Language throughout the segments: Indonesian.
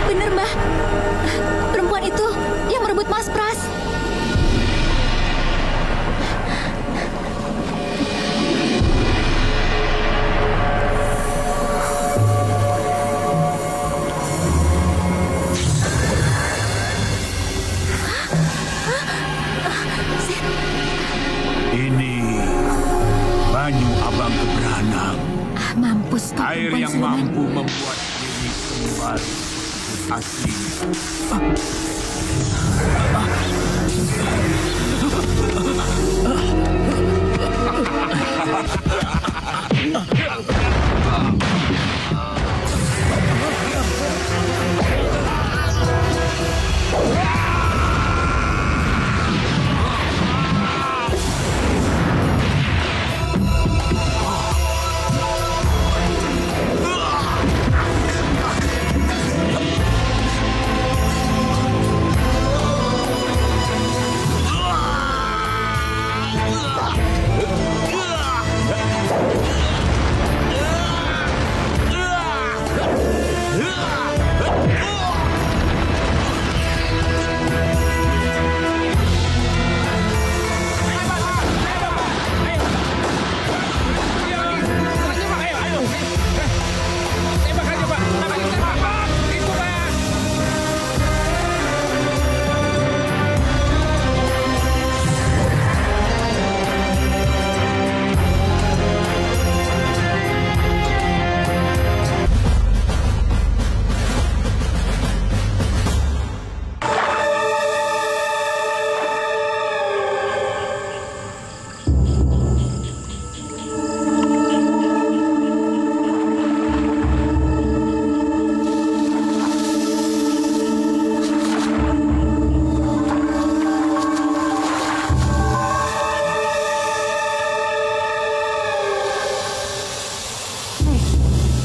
Bener, Mbah. Perempuan itu yang merebut Mas Pras. Ini Banyu Abang Keberanang. Mampus kau, Air perempuan yang siluman. mampu membuat Dewi kembali asli.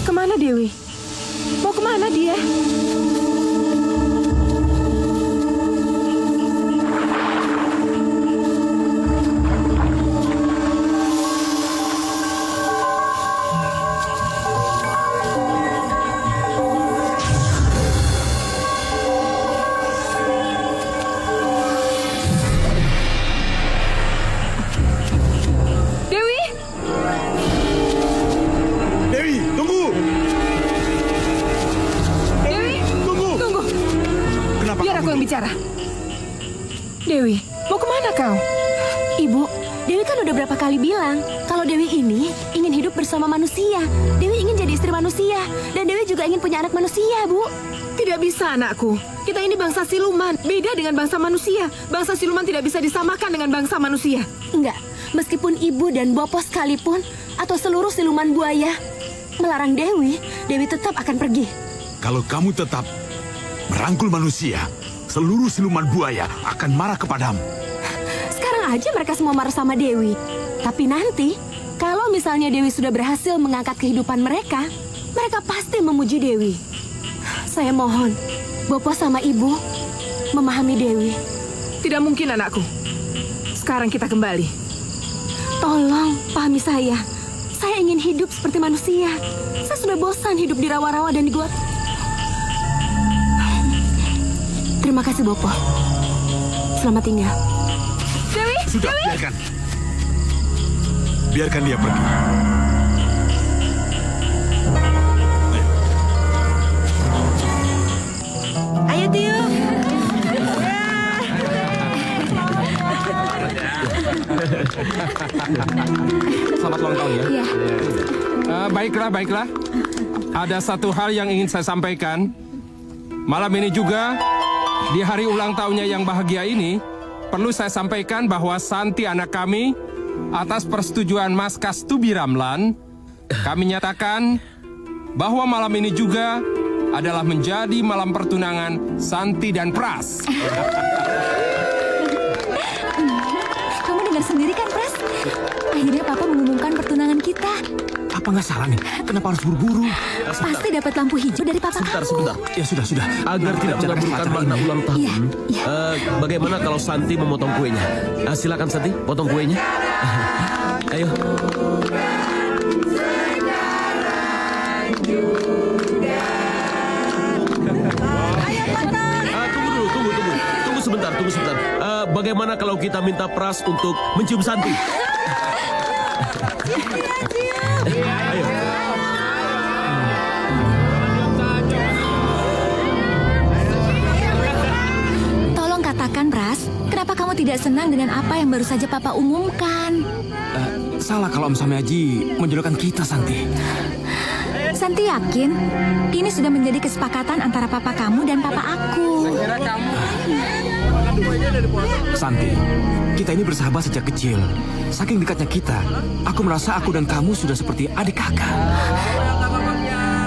Kemana Dewi? Mau kemana dia? Dewi! Dewi, tunggu! Dewi! Tunggu! Tunggu! Kenapa Biar kamu aku yang bicara. Dewi, mau kemana kau? Ibu, Dewi kan udah berapa kali bilang kalau Dewi ini ingin hidup bersama manusia. Dewi ingin jadi istri manusia. Dan Dewi juga ingin punya anak manusia, Bu. Tidak bisa, anakku. Kita ini bangsa siluman. Beda dengan bangsa manusia. Bangsa siluman tidak bisa disamakan dengan bangsa manusia. Enggak, meskipun ibu dan bopo sekalipun atau seluruh siluman buaya melarang Dewi, Dewi tetap akan pergi. Kalau kamu tetap merangkul manusia, seluruh siluman buaya akan marah kepadamu. Sekarang aja mereka semua marah sama Dewi. Tapi nanti, kalau misalnya Dewi sudah berhasil mengangkat kehidupan mereka, mereka pasti memuji Dewi. Saya mohon, bopo sama ibu memahami Dewi. Tidak mungkin, anakku. Sekarang kita kembali. Tolong pahami saya. Saya ingin hidup seperti manusia. Saya sudah bosan hidup di rawa-rawa dan di gua. Terima kasih, Bopo. Selamat tinggal. Dewi! Sudah, biarkan. Biarkan dia pergi. Ayo, Tio. Selamat ulang tahun ya. Iya. Baiklah. Ada satu hal yang ingin saya sampaikan. Malam ini juga, di hari ulang tahunnya yang bahagia ini, perlu saya sampaikan bahwa Santi anak kami, atas persetujuan Mas Kastubi Ramlan, kami nyatakan bahwa malam ini juga adalah menjadi malam pertunangan Santi dan Pras. Kamu dengar sendiri kan, Pras? Akhirnya Papa mengumumkan pertunangan kita. Apa nggak salah nih? Kenapa harus buru-buru? Pasti dapat lampu hijau dari papa kamu. Sebentar. Ya sudah. Agar tidak mengaburkan makna ulang tahun. Iya. Bagaimana kalau Santi memotong kuenya? Silakan Santi, potong kuenya. Ayo. Tunggu sebentar. Bagaimana kalau kita minta Pras untuk mencium Santi? Ayo. Tolong katakan, Pras, kenapa kamu tidak senang dengan apa yang baru saja papa umumkan? Salah kalau Om Samiaji menjodohkan kita, Santi. Santi yakin ini sudah menjadi kesepakatan antara papa kamu dan papa aku. Santi, kita ini bersahabat sejak kecil. Saking dekatnya kita, aku merasa aku dan kamu sudah seperti adik kakak.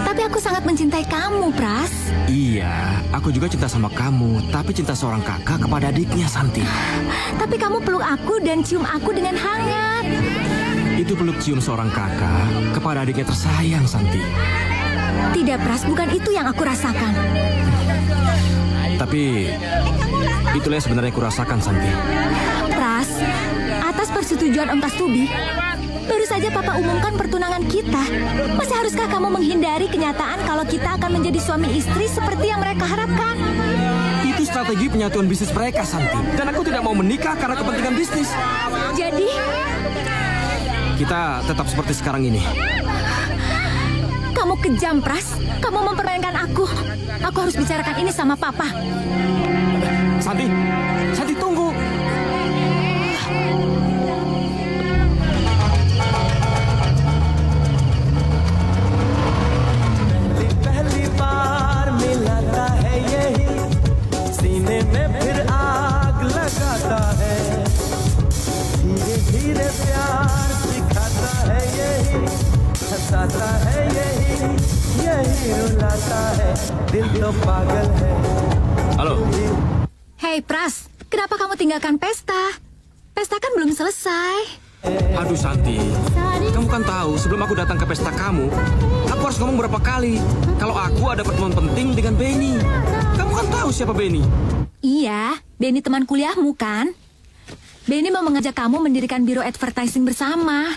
Tapi aku sangat mencintai kamu, Pras. Iya, aku juga cinta sama kamu. Tapi cinta seorang kakak kepada adiknya, Santi. Tapi kamu peluk aku dan cium aku dengan hangat. Itu peluk cium seorang kakak kepada adiknya tersayang, Santi. Tidak, Pras, bukan itu yang aku rasakan. Tapi itulah yang sebenarnya aku rasakan, Santi. Pras, atas persetujuan Om Kastubi, baru saja papa umumkan pertunangan kita. Masih haruskah kamu menghindari kenyataan kalau kita akan menjadi suami istri seperti yang mereka harapkan? Itu strategi penyatuan bisnis mereka, Santi. Dan aku tidak mau menikah karena kepentingan bisnis. Jadi, kita tetap seperti sekarang ini. kamu kejam, Pras. Kamu mempermainkan aku. Aku harus bicarakan ini sama papa. Santi, tunggu. पहली बार मिलाता है यही सीने में फिर आग लगाता है धीरे धीरे प्यार सिखाता है यही हंसाता है यही रुलाता है दिल तो पागल है. Halo. Hei, Pras, kenapa kamu tinggalkan pesta? Pesta kan belum selesai. Aduh, Santi. Kamu kan tahu, sebelum aku datang ke pesta kamu, aku harus ngomong berapa kali kalau aku ada pertemuan penting dengan Benny. Kamu kan tahu siapa Benny? Iya, Benny teman kuliahmu kan? Benny mau mengajak kamu mendirikan biro advertising bersama.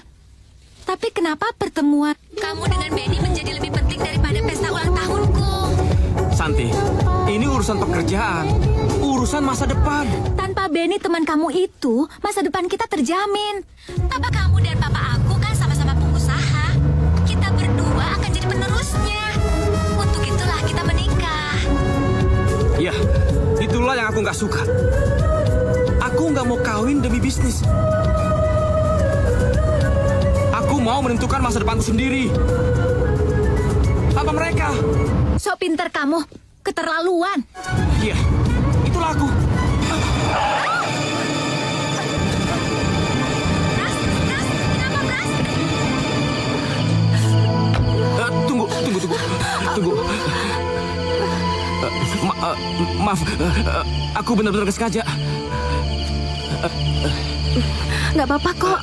Tapi kenapa pertemuan kamu dengan Benny menjadi lebih penting daripada pesta ulang tahunku? Santi, ini urusan pekerjaan, urusan masa depan. Tanpa Benny teman kamu itu, masa depan kita terjamin. Papa kamu dan papa aku kan sama-sama pengusaha. Kita berdua akan jadi penerusnya. Untuk itulah kita menikah. Ya, itulah yang aku nggak suka. Aku nggak mau kawin demi bisnis. Aku mau menentukan masa depanku sendiri. Apa mereka? So pinter kamu, keterlaluan. Iya, itulah aku. Pras, kenapa Pras? Tunggu. Maaf, aku benar-benar nggak sengaja. Nggak apa-apa kok.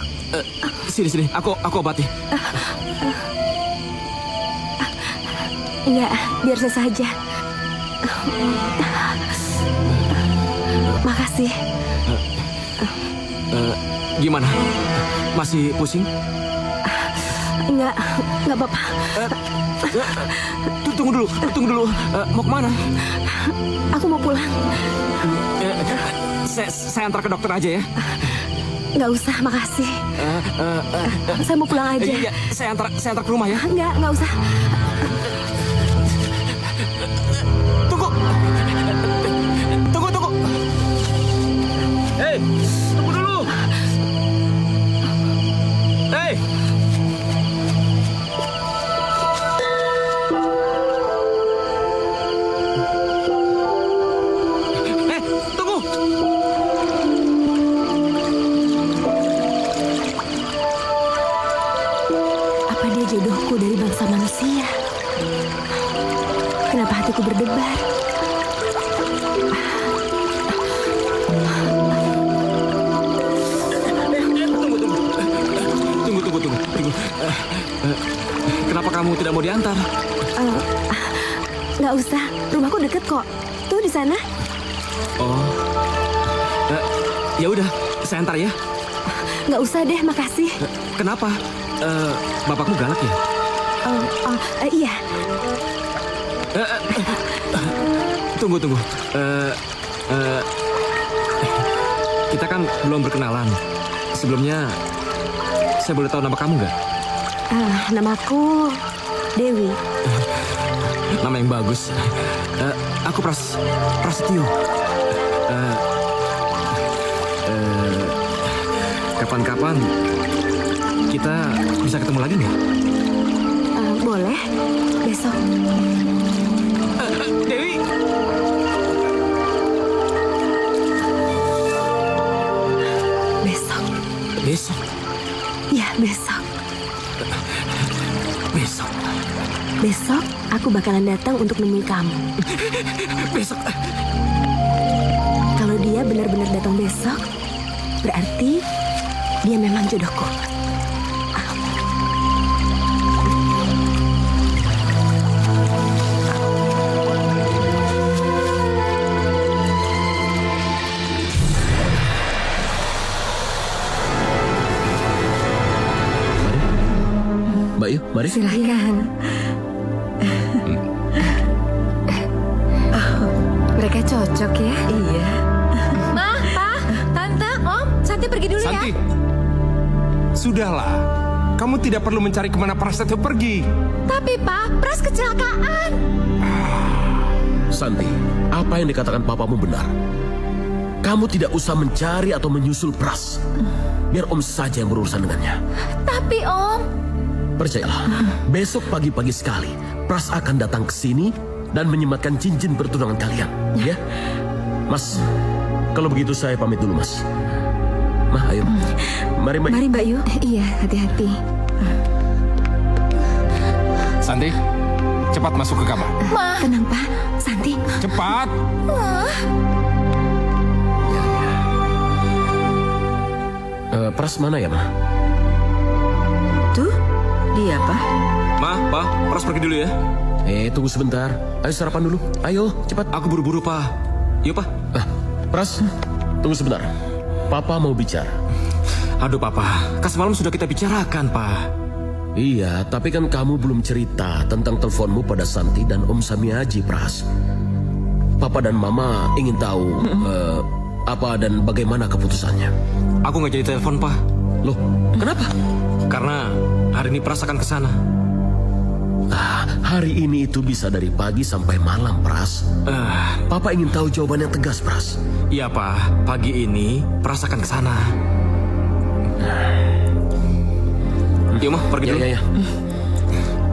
Sini, aku obati. Iya, biar saya saja. Makasih. Gimana? Masih pusing? Nggak apa-apa. Tunggu dulu. Mau kemana? Aku mau pulang. Saya antar ke dokter aja ya. Nggak usah, makasih. Saya mau pulang aja. Iya, saya antar ke rumah ya. Nggak usah. Tunggu. Hei, tunggu dulu. Hei. Tunggu. Apa dia jodohku dari bangsa manusia? Kenapa hatiku berdebar? Tunggu. kamu tidak mau diantar? Nggak usah, rumahku deket kok. Tuh di sana. Oh, ya udah, saya antar ya. Nggak usah deh, makasih. Kenapa? Bapakmu galak ya? Iya. Tunggu. Kita kan belum berkenalan. Sebelumnya, saya boleh tahu nama kamu nggak? Namaku Dewi. Nama yang bagus. Aku Prasetyo. Kapan-kapan kita bisa ketemu lagi nggak? Boleh, besok. Dewi. Besok. Besok. Ya, besok. Besok. Besok aku bakalan datang untuk nemui kamu. Besok. Kalau dia benar-benar datang besok, berarti dia memang jodohku. Mbak Yu, mari. Silahkan. Mereka cocok ya? Iya. Ma, Pa, Tante, Om, Santi pergi dulu Santi, ya. sudahlah. Kamu tidak perlu mencari kemana Prasetyo pergi. Tapi Pa, Pras kecelakaan. Santi, apa yang dikatakan papamu benar. Kamu tidak usah mencari atau menyusul Pras. Biar Om saja yang berurusan dengannya. Tapi Om, Percayalah, besok pagi-pagi sekali Pras akan datang ke sini dan menyematkan cincin pertunangan kalian, ya? Mas, kalau begitu saya pamit dulu, Mas. Mah, ayo. Mari, Mbak. Mari Mbak Yu. Iya, hati-hati. Santi, cepat masuk ke kamar. Tenang Pak, Santi. Cepat. Pras mana ya, Mah? Tuh, dia Pak. Ma, Pa, Pras pergi dulu ya. Tunggu sebentar. Ayo sarapan dulu. Ayo, cepat. Aku buru-buru, Pa. Yuk, Pa. Pras, tunggu sebentar. Papa mau bicara. Aduh, Papa. Kan semalam sudah kita bicarakan, Pa. Iya, tapi kan kamu belum cerita tentang teleponmu pada Santi dan Om Samiaji, Pras. Papa dan Mama ingin tahu apa dan bagaimana keputusannya. Aku nggak jadi telepon, Pa. Loh, kenapa? Karena hari ini Pras akan ke sana. Hari ini itu bisa dari pagi sampai malam, Pras. Papa ingin tahu jawaban yang tegas, Pras. Iya, Pa. Pagi ini Pras akan ke sana. Yuk, Ma, pergi dulu. Ya.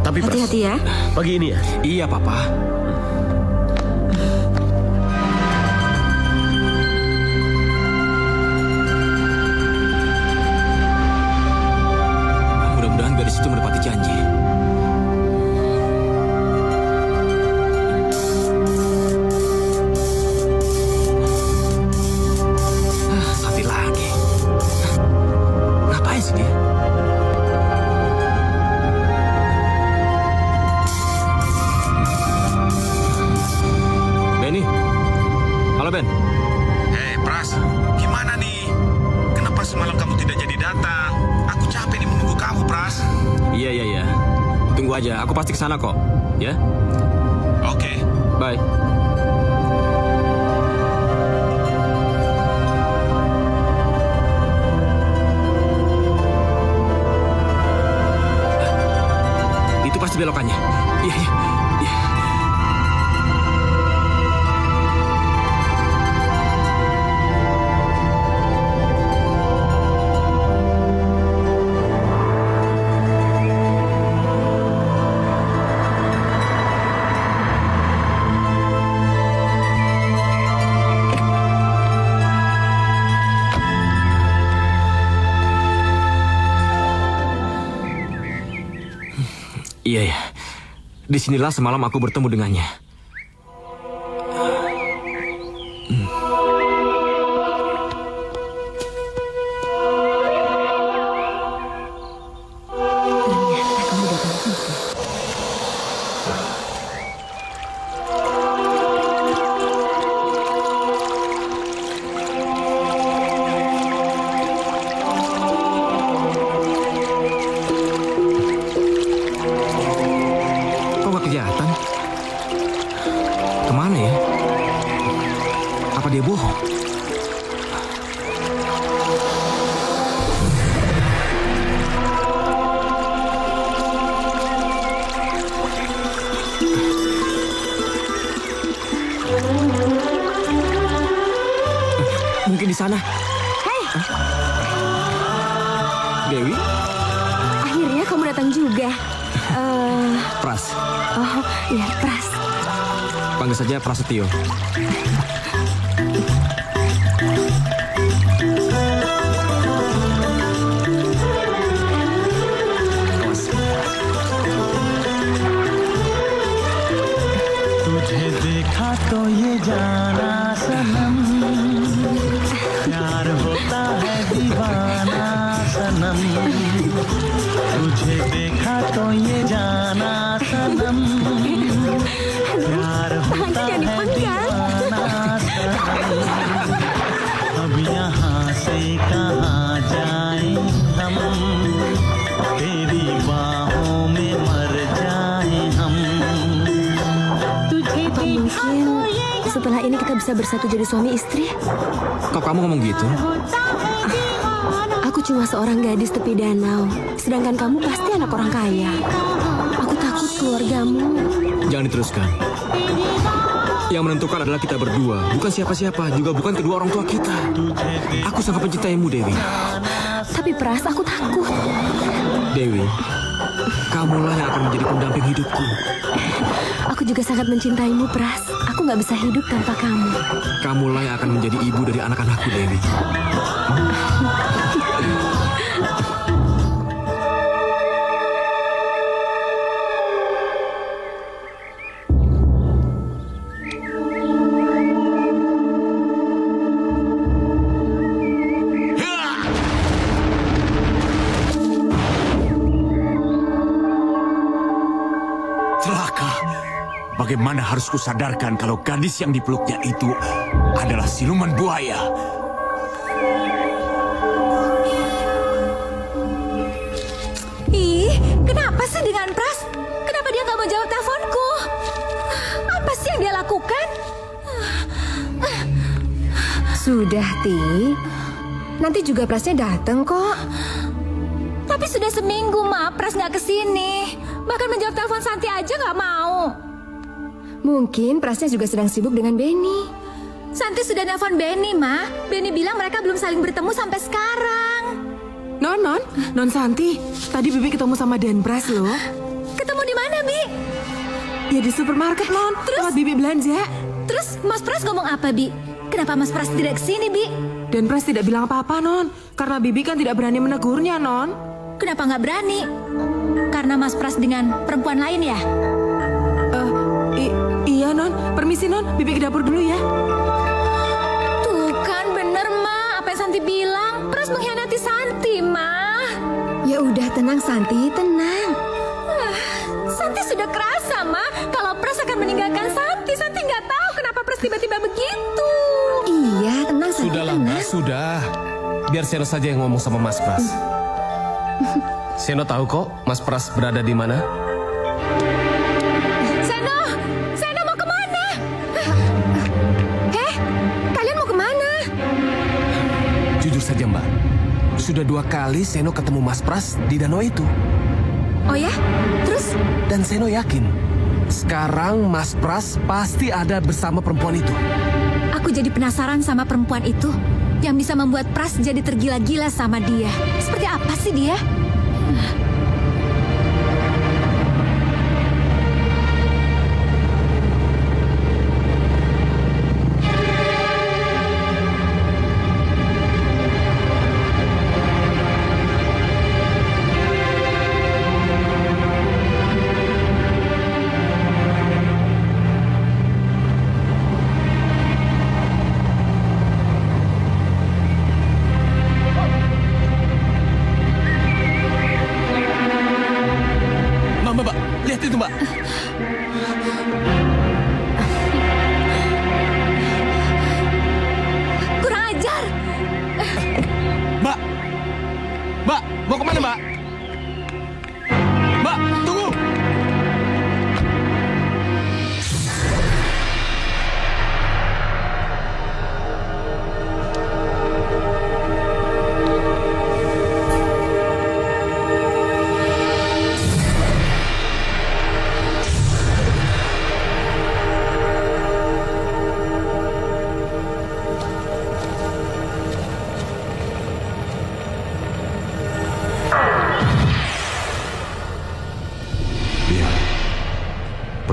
Tapi Pras, Hati-hati ya. pagi ini ya. Iya, Papa. Mudah-mudahan gadis itu menepati janji. Santi lagi. Ngapain sih dia? Benny. Halo, Ben. Hei, Pras, gimana nih? Kenapa semalam kamu tidak jadi datang? Aku capek nih menunggu kamu, Pras. Iya. Tunggu aja, aku pasti kesana kok. Ya? Oke. Bye. Itu pasti belokannya. Iya. Iya. Disinilah semalam aku bertemu dengannya. Ternyata kamu datang juga. di sana? Hei, Dewi? akhirnya kamu datang juga. Pras. Oh, iya, Pras. Panggil saja Prasetyo. तुझे देखा तो ये जाना सनम प्यार होता है दीवाना सनम तुझे देखा तो ये जाना सनम प्यार होता है दीवाना सनम अब यहाँ से कहाँ जाए हम तेरी बाहों में मर जाए हम Apa mungkin setelah ini kita bisa bersatu jadi suami istri? Kok kamu ngomong gitu? Aku cuma seorang gadis tepi danau, sedangkan kamu pasti anak orang kaya. Aku takut keluargamu. Jangan diteruskan. Yang menentukan adalah kita berdua, bukan siapa-siapa, juga bukan kedua orang tua kita. Aku sangat mencintaimu, Dewi. Tapi Pras, aku takut. Dewi, kamulah yang akan menjadi pendamping hidupku. Aku juga sangat mencintaimu, Pras. Aku nggak bisa hidup tanpa kamu. Kamulah yang akan menjadi ibu dari anak-anakku, Dewi. Celaka. Bagaimana harus kusadarkan kalau gadis yang dipeluknya itu adalah siluman buaya? Ih, kenapa sih dengan Pras? Kenapa dia nggak mau jawab teleponku? Apa sih yang dia lakukan? Sudah, Ti. Nanti juga Prasnya datang kok. Tapi sudah seminggu, Ma. Pras nggak kesini. Bahkan menjawab telepon Santi aja nggak mau. Mungkin Prasnya juga sedang sibuk dengan Benny. Santi sudah nelpon Benny, Ma. Benny bilang mereka belum saling bertemu sampai sekarang. Non Santi. Tadi Bibi ketemu sama Dan Pras loh. Ketemu di mana, Bi? Ya di supermarket, Non. Terus? Tempat Bibi belanja. Terus Mas Pras ngomong apa, Bi? Kenapa Mas Pras tidak kesini, Bi? Dan Pras tidak bilang apa-apa, Non. Karena Bibi kan tidak berani menegurnya, Non. Kenapa nggak berani? Karena Mas Pras dengan perempuan lain ya? Iya, Non. Permisi, Non. Bibi ke dapur dulu ya. Tuh kan bener, Ma. Apa yang Santi bilang? Pras mengkhianati Santi, Ma. Ya udah, tenang, Santi. Tenang. Santi sudah kerasa, Ma. Kalau Pras akan meninggalkan Santi, Santi nggak tahu kenapa Pras tiba-tiba begitu. Iya, tenang, Santi. Sudahlah, tenang. Mbak, sudah. Biar Seno saja yang ngomong sama Mas Pras. Seno tahu kok Mas Pras berada di mana. Seno mau kemana? Kalian mau kemana? Jujur saja, Mbak. Sudah 2 kali Seno ketemu Mas Pras di danau itu. Oh ya? Terus? Dan Seno yakin, sekarang Mas Pras pasti ada bersama perempuan itu. Aku jadi penasaran sama perempuan itu yang bisa membuat Pras jadi tergila-gila sama dia. Seperti apa sih dia? Mbak, lihat itu, Mbak. Kurang ajar. Mbak, mau kemana, Mbak? Mbak, tunggu.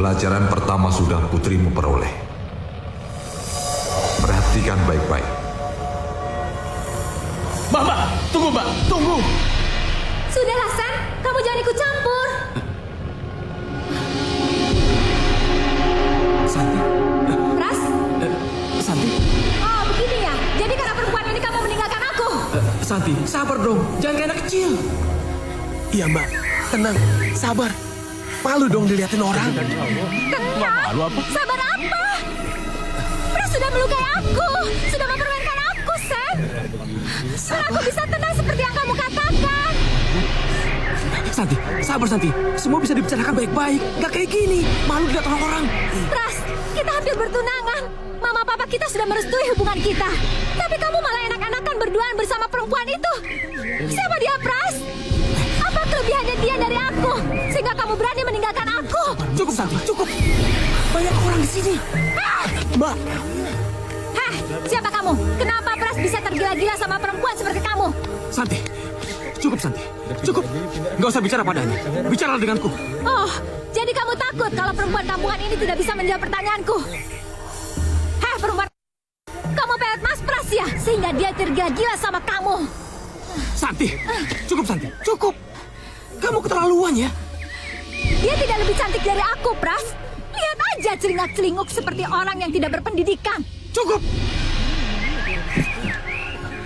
Pelajaran pertama sudah putrimu peroleh. Perhatikan baik-baik. Mbak, tunggu Mbak, tunggu. Sudahlah, Sen. Kamu jangan ikut campur. Santi, Pras? Santi, Oh, begini ya. Jadi karena perempuan ini kamu meninggalkan aku. Santi, sabar dong. Jangan kayak anak kecil. Iya Mbak, tenang, sabar. Malu dong dilihatin orang. Tenang. Sabar apa? Pras sudah melukai aku. Sudah mempermainkan aku, Sen. Mana aku bisa tenang seperti yang kamu katakan? Santi, sabar Santi. Semua bisa dibicarakan baik-baik. Gak kayak gini. Malu dilihat orang-orang. Pras, kita hampir bertunangan. Mama papa kita sudah merestui hubungan kita. Tapi kamu malah enak-enakan berduaan bersama perempuan itu. Siapa dia, Pras? Apa kelebihannya dia dari aku? Sehingga kamu berani meninggalkan aku? Cukup Santi, cukup. Banyak orang di sini. Mbak, Heh, siapa kamu? Kenapa Pras bisa tergila-gila sama perempuan seperti kamu? Santi, cukup Santi. Cukup. Gak usah bicara padanya. Bicaralah denganku. Oh, jadi kamu takut kalau perempuan kampungan ini tidak bisa menjawab pertanyaanku? Heh, perempuan, kamu pelet Mas Pras ya? Sehingga dia tergila-gila sama kamu. Santi, cukup Santi, cukup. Kamu keterlaluan ya. Dia tidak lebih cantik dari aku, Pras. Lihat aja celingak-celinguk seperti orang yang tidak berpendidikan. Cukup.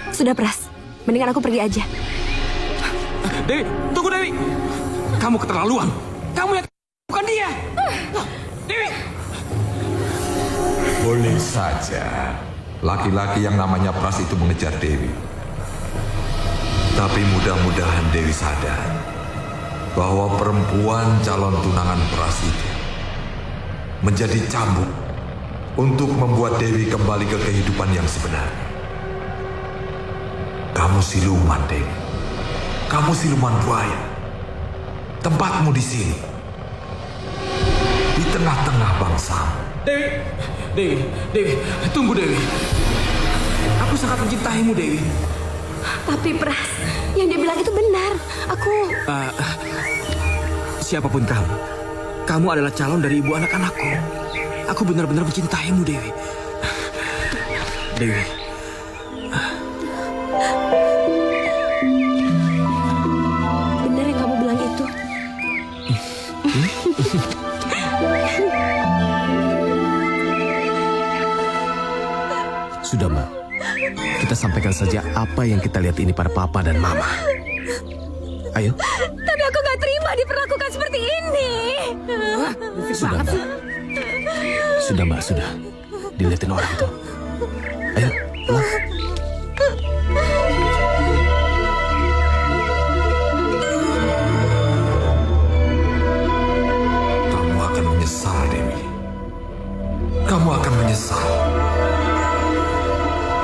Sudah, Pras. Mendingan aku pergi aja. Dewi, tunggu Dewi. Kamu keterlaluan. Kamu yang bukan dia. Dewi. Boleh saja laki-laki yang namanya Pras itu mengejar Dewi. Tapi mudah-mudahan Dewi sadar bahwa perempuan calon tunangan Pras itu menjadi cambuk untuk membuat Dewi kembali ke kehidupan yang sebenarnya. Kamu siluman, Dewi. Kamu siluman buaya. Tempatmu di sini. Di tengah-tengah bangsamu. Dewi, tunggu Dewi. Aku sangat mencintaimu Dewi. Tapi, Pras, yang dia bilang itu benar. Aku... Siapapun kamu adalah calon dari ibu anak-anakku. Aku benar-benar mencintaimu Dewi. Dewi. Benar yang kamu bilang itu. sudah Mbak. Kita sampaikan saja apa yang kita lihat ini pada Papa dan Mama. Ayo. Tapi aku gak terima diperlakukan seperti ini. Sudah Mbak. Sudah Mbak, sudah. Dilihatin orang itu. Ayo, pulang. Kamu akan menyesal, Dewi. Kamu akan menyesal.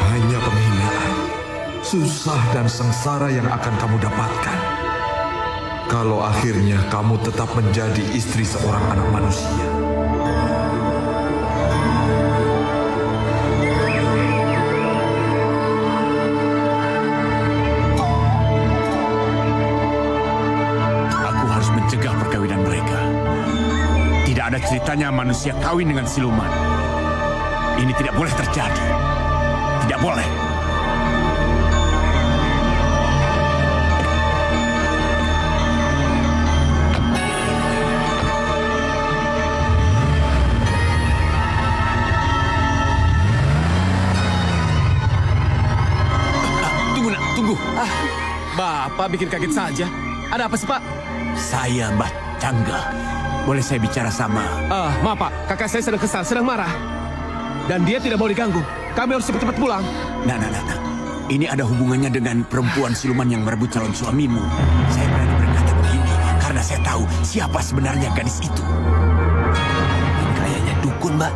Hanya penghinaan, susah dan sengsara yang akan kamu dapatkan. Kalau akhirnya kamu tetap menjadi istri seorang anak manusia. Aku harus mencegah perkawinan mereka. Tidak ada ceritanya manusia kawin dengan siluman. Ini tidak boleh terjadi. Tidak boleh. Tunggu. Bapak bikin kaget saja. Ada apa sih, Pak? Saya Mbah Cangga. Boleh saya bicara sama... Maaf, Pak. Kakak saya sedang kesal, sedang marah. Dan dia tidak mau diganggu. Kami harus cepat-cepat pulang. Nah. Ini ada hubungannya dengan perempuan siluman yang merebut calon suamimu. Saya berani berkata begini karena saya tahu siapa sebenarnya gadis itu. Kayaknya dukun, Mbak.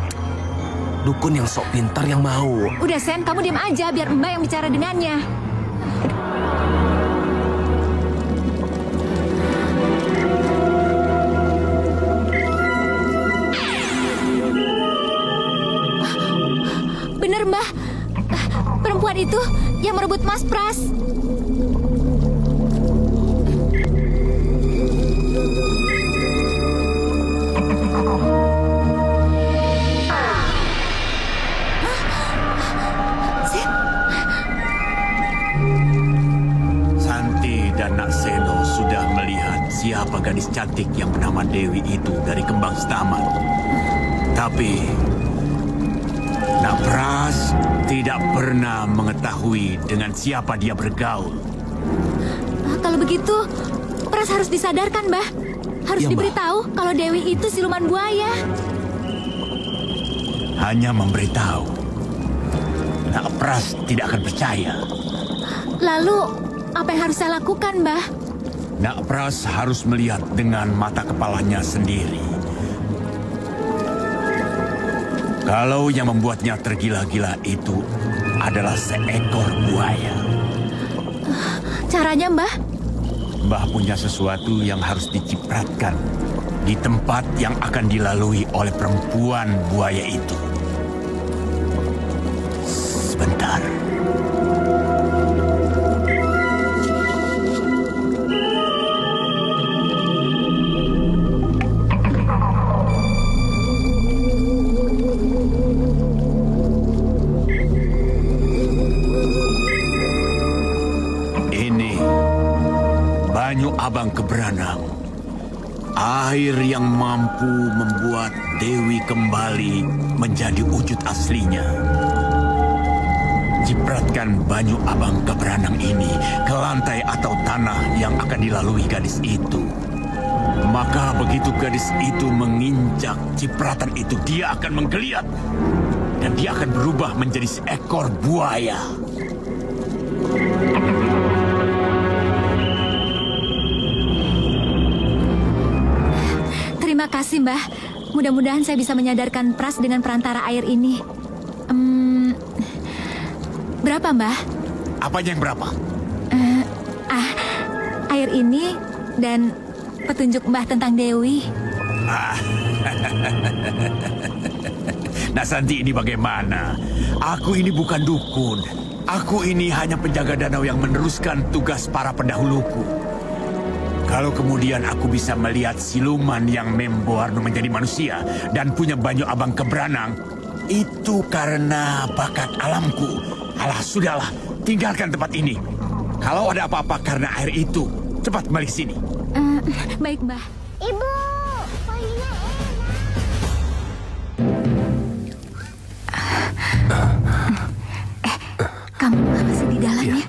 Dukun yang sok pintar yang mau. Udah, Sen, kamu diam aja biar Mbak yang bicara dengannya. Bener, Mbak. Perempuan itu yang merebut Mas Pras. gadis cantik yang bernama Dewi itu dari kembang setaman. Tapi Nak Pras tidak pernah mengetahui dengan siapa dia bergaul. Kalau begitu, Pras harus disadarkan, Mbah. Harus Ya, Mbah. diberitahu kalau Dewi itu siluman buaya. Hanya memberitahu. Nak Pras tidak akan percaya. Lalu, apa yang harus saya lakukan, Mbah? Nak Pras harus melihat dengan mata kepalanya sendiri. Kalau yang membuatnya tergila-gila itu adalah seekor buaya. Caranya, Mbah? Mbah punya sesuatu yang harus dicipratkan di tempat yang akan dilalui oleh perempuan buaya itu. Sebentar. Ini Banyu Abang Keberanang. Air yang mampu membuat Dewi kembali menjadi wujud aslinya. Cipratkan Banyu Abang Keberanang ini ke lantai atau tanah yang akan dilalui gadis itu. Maka begitu gadis itu menginjak cipratan itu, dia akan menggeliat. Dan dia akan berubah menjadi seekor buaya. Terima kasih, Mbah. Mudah-mudahan saya bisa menyadarkan Pras dengan perantara air ini. Berapa, Mbah? Apanya yang berapa? Air ini dan petunjuk Mbah tentang Dewi. Nak Santi ini bagaimana? Aku ini bukan dukun. Aku ini hanya penjaga danau yang meneruskan tugas para pendahuluku. Kalau kemudian aku bisa melihat siluman yang memboarno menjadi manusia dan punya Banyu Abang Keberanang, itu karena bakat alamku. Alah, sudahlah, tinggalkan tempat ini. Kalau ada apa-apa karena air itu, cepat kembali ke sini. Baik, Mbah. Ibu, kuahnya Kamu masih di dalam ya?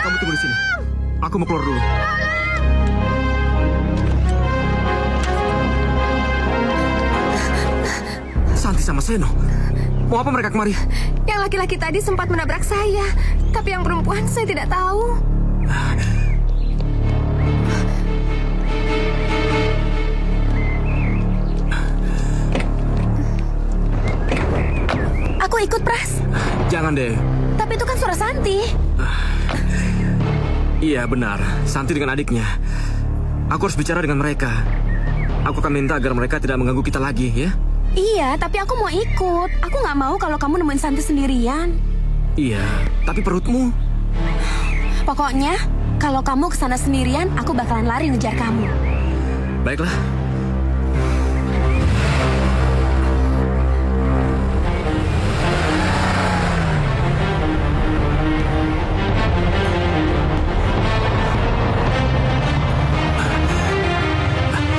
Kamu tunggu di sini. Aku mau keluar dulu. Santi sama Seno. Mau apa mereka kemari? Yang laki-laki tadi sempat menabrak saya, tapi yang perempuan saya tidak tahu. Aku ikut, Pras. Jangan deh. Tapi itu kan suara Santi. Iya benar, Santi dengan adiknya. Aku harus bicara dengan mereka. Aku akan minta agar mereka tidak mengganggu kita lagi, ya? Iya, tapi aku mau ikut. Aku nggak mau kalau kamu nemuin Santi sendirian. Iya, tapi perutmu. Pokoknya, kalau kamu kesana sendirian, aku bakalan lari ngejar kamu. Baiklah.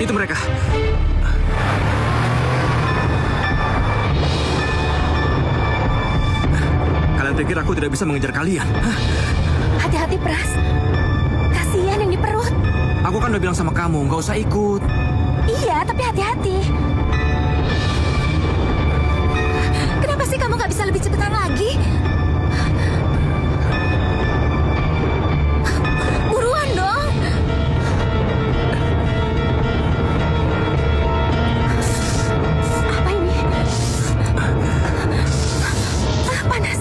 Itu mereka. Kalian pikir aku tidak bisa mengejar kalian? Hah? Hati-hati, Pras. Kasihan yang di perut. Aku kan udah bilang sama kamu, nggak usah ikut. Iya, tapi hati-hati. Kenapa sih kamu nggak bisa lebih cepetan lagi? Buruan dong. Apa ini? Panas.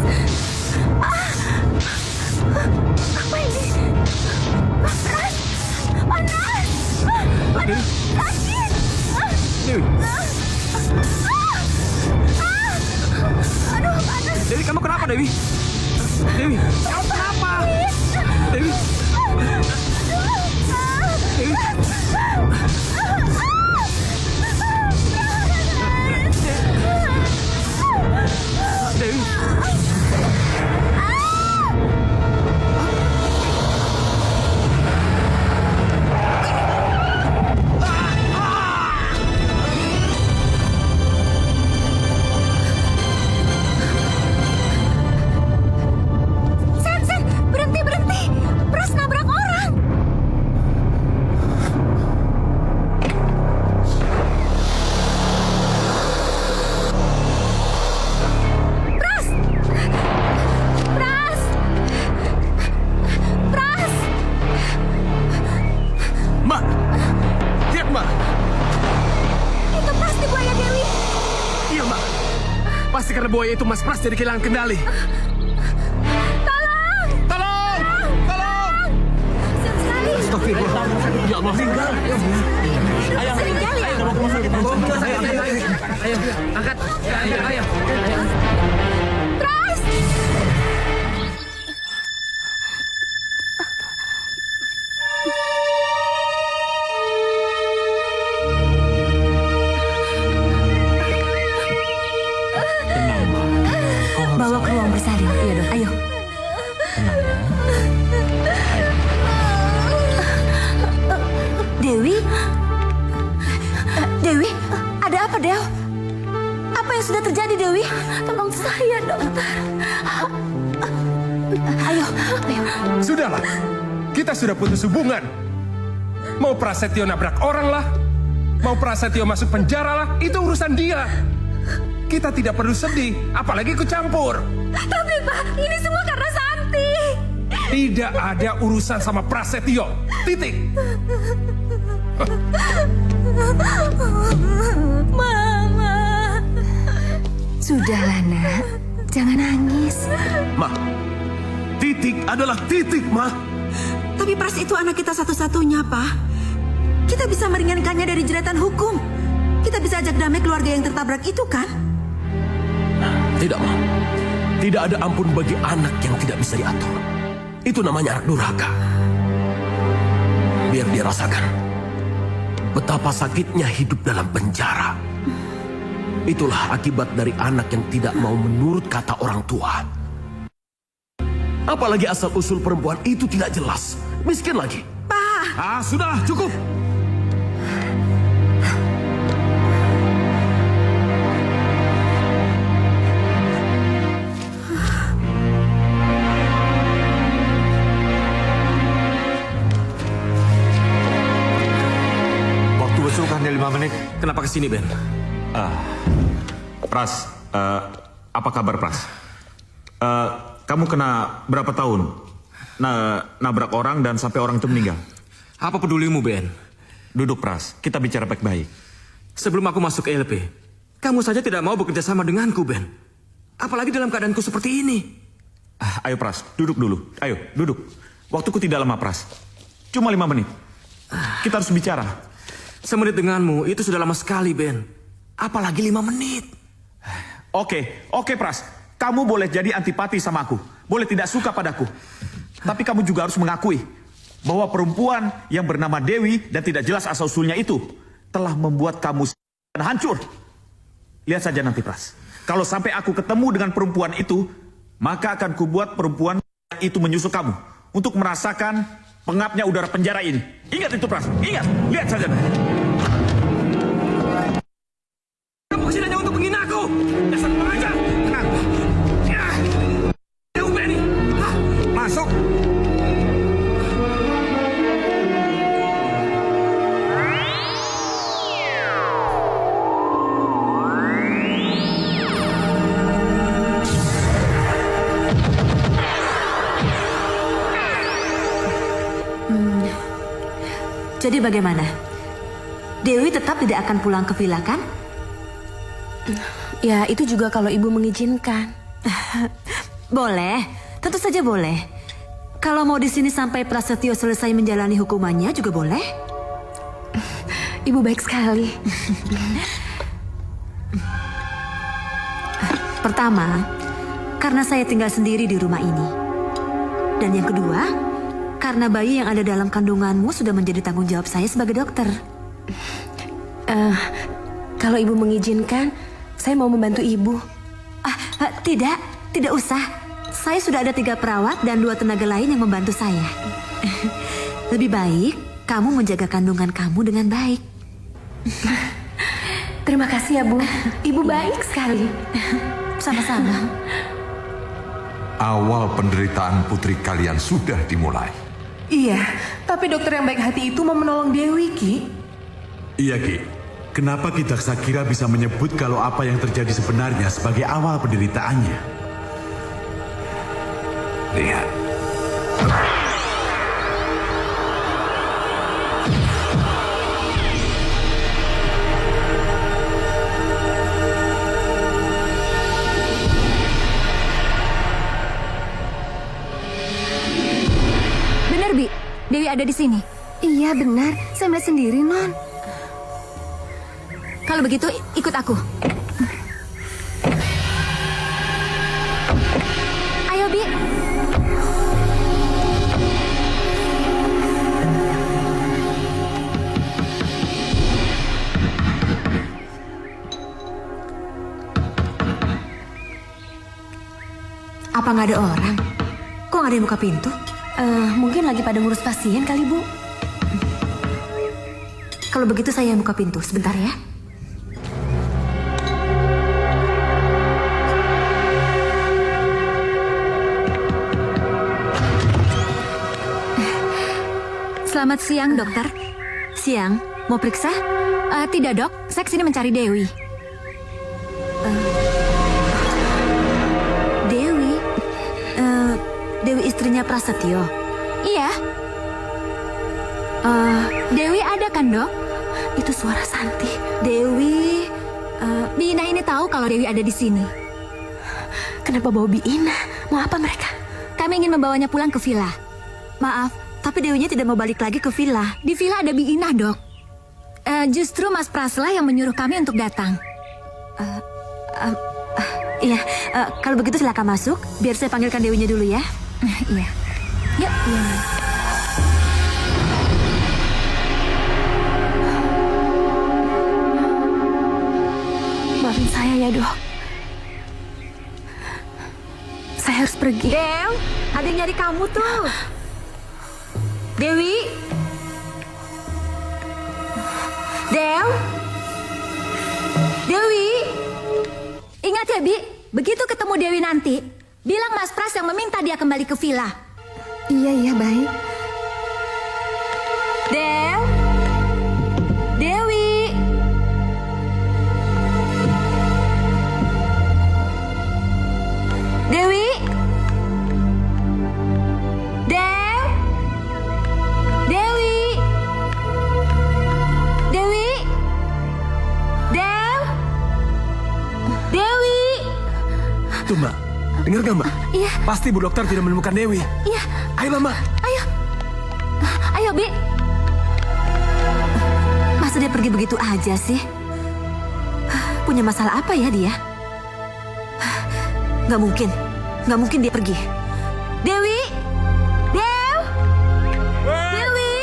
Dewi. Dewi. Sen, berhenti. Pras nabrak orang. Pras. Ma! Lihat, Ma! Itu pasti buaya Dewi. Iya, Ma. Pasti karena buaya itu Mas Pras jadi kehilangan kendali. Sen sekali. Ya Allah, meninggal. Serigala. Ayo, angkat. Ayo. Pras. Bawa ke ruang bersalin. Iya dong, ayo. Dewi? Dewi, ada apa, Dew? Apa yang sudah terjadi, Dewi? Tolong saya, dokter. Ayo. Sudahlah, kita sudah putus hubungan. Mau Prasetyo nabrak orang lah, mau Prasetyo masuk penjara lah, itu urusan dia. Kita tidak perlu sedih, apalagi ikut campur. Tapi, Pak, ini semua karena Santi. Tidak ada urusan sama Prasetyo, titik. Mama. Sudahlah, Nak. Jangan nangis. Ma, Titik adalah Titik, Ma. Tapi Pras itu anak kita satu-satunya, Pak. Kita bisa meringankannya dari jeratan hukum. Kita bisa ajak damai keluarga yang tertabrak itu, kan? Tidak, Ma. Tidak ada ampun bagi anak yang tidak bisa diatur. Itu namanya anak durhaka. Biar dia rasakan betapa sakitnya hidup dalam penjara. Itulah akibat dari anak yang tidak mau menurut kata orang tua. Apalagi asal-usul perempuan itu tidak jelas. Miskin lagi. Pak! Sudah, cukup. Waktu besok hanya 5 menit. Kenapa kesini, Ben? Pras, apa kabar Pras? Kamu kena berapa tahun? Nabrak orang dan sampai orang itu meninggal. Apa pedulimu, Ben? Duduk Pras, kita bicara baik-baik. Sebelum aku masuk ke LP, kamu saja tidak mau bekerja sama denganku, Ben. Apalagi dalam keadaanku seperti ini. Ayo Pras, duduk dulu. Ayo, duduk. Waktuku tidak lama Pras. Cuma 5 menit. Kita harus bicara. Semenit denganmu itu sudah lama sekali, Ben. Apalagi 5 menit. Oke Pras. Kamu boleh jadi antipati sama aku. Boleh tidak suka padaku. Tapi kamu juga harus mengakui bahwa perempuan yang bernama Dewi dan tidak jelas asal-usulnya itu telah membuat kamu hancur. Lihat saja nanti Pras. Kalau sampai aku ketemu dengan perempuan itu, maka akan kubuat perempuan itu menyusul kamu untuk merasakan pengapnya udara penjara ini. Ingat itu Pras, ingat. Lihat saja. Kamu kesini hanya untuk menghina aku. Dasar pengajar. Tenang. Jauh, Benny. Masuk. Jadi bagaimana? Dewi tetap tidak akan pulang ke villa, kan? Ya, itu juga kalau ibu mengizinkan. Boleh, tentu saja boleh. Kalau mau di sini sampai Prasetyo selesai menjalani hukumannya juga boleh. Ibu baik sekali. Pertama, karena saya tinggal sendiri di rumah ini. Dan yang kedua, Karena bayi yang ada dalam kandunganmu sudah menjadi tanggung jawab saya sebagai dokter. Kalau ibu mengizinkan, saya mau membantu ibu. Tidak usah. Saya sudah ada 3 perawat dan 2 tenaga lain yang membantu saya. Lebih baik kamu menjaga kandungan kamu dengan baik. Terima kasih ya, Bu. Ibu baik sekali. Sama-sama. Awal penderitaan putri kalian sudah dimulai. Iya, tapi dokter yang baik hati itu mau menolong Dewi, Ki. Iya, Ki. Kenapa Ki Daksakira bisa menyebut kalau apa yang terjadi sebenarnya sebagai awal penderitaannya? Lihat. Benar, Bi. Dewi ada di sini. Iya, benar. Saya melihat sendiri, Non. Kalau begitu, ikut aku. Ayo, Bi. Apa nggak ada orang? Kok nggak ada yang buka pintu? Mungkin lagi pada ngurus pasien kali, Bu. Kalau begitu saya yang buka pintu. Sebentar ya. Selamat siang, dokter. Siang, mau periksa? Tidak, Dok. Saya kesini mencari Dewi. Dewi? Dewi istrinya Prasetyo? Iya. Dewi ada kan, Dok? Itu suara Santi. Dewi, Bi Ina ini tahu kalau Dewi ada di sini. Kenapa bawa Bi Ina? Mau apa mereka? Kami ingin membawanya pulang ke villa. Maaf, tapi Dewinya tidak mau balik lagi ke villa. Di villa ada Bi Ina, Dok. Justru Mas Prasla yang menyuruh kami untuk datang. Iya, kalau begitu silakan masuk. Biar saya panggilkan Dewinya dulu ya. Iya. Yuk. Iya. Maafin saya ya, Dok. Saya harus pergi. Dew, ada yang nyari kamu tuh. Dewi. Dew. Dewi. Ingat ya, Bi, begitu ketemu Dewi nanti, bilang Mas Pras yang meminta dia kembali ke villa. Iya, baik. Dew. Dewi. Dewi. Dew. Dewi. Dewi. Dew. Dewi. Tuh, Mbak. Dengar gak, Mbak? Iya. Pasti Bu Dokter tidak menemukan Dewi. Iya. Ayolah, Mbak. Ayo. Ayo, Bi. Masa dia pergi begitu aja sih? Punya masalah apa ya dia? Gak mungkin dia pergi. Dewi. Dew. Dewi.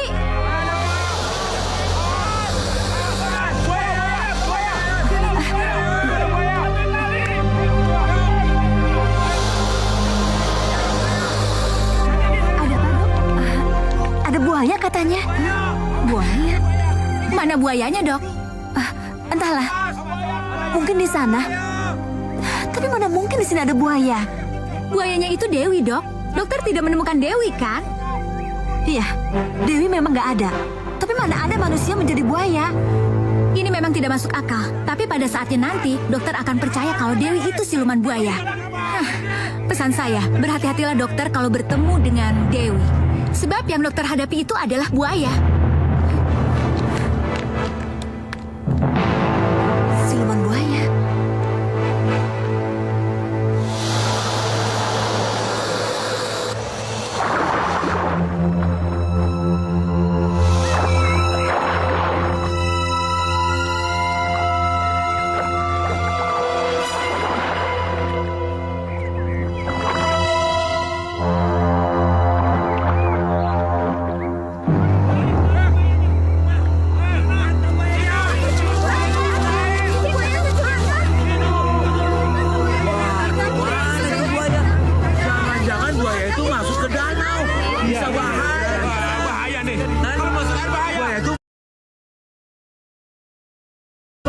Ada buaya katanya. Buaya? Mana buayanya, Dok? Entahlah. Mungkin di sana. Tapi mana mungkin di sini ada buaya? Buayanya itu Dewi, Dok. Dokter tidak menemukan Dewi, kan? Iya, Dewi memang nggak ada. Tapi mana ada manusia menjadi buaya? Ini memang tidak masuk akal. Tapi pada saatnya nanti, dokter akan percaya kalau Dewi itu siluman buaya. Pesan saya, berhati-hatilah dokter kalau bertemu dengan Dewi. Sebab yang dokter hadapi itu adalah buaya. Siluman buaya.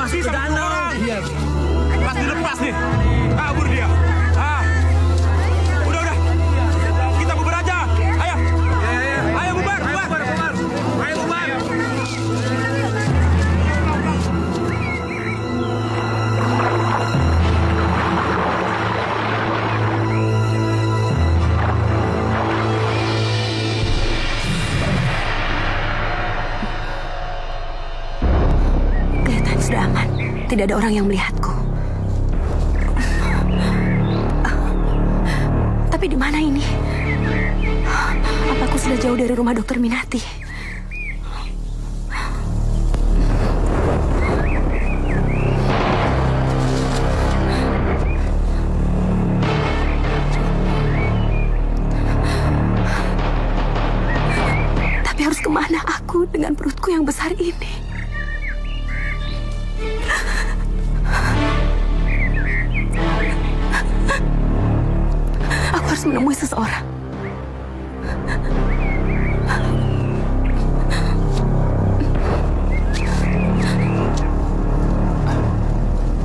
masih sama orang. Iya. Pasti lepas nih. Kabur dia. Udah. Kita bubar aja. Ayo. Ayo bubar. Ayo bubar. Kelihatan sudah aman. Tidak ada orang yang melihatku. Tapi di mana ini? Apa aku sudah jauh dari rumah Dokter Minati? Tapi harus kemana aku dengan perutku yang besar ini? Aku harus menemui seseorang.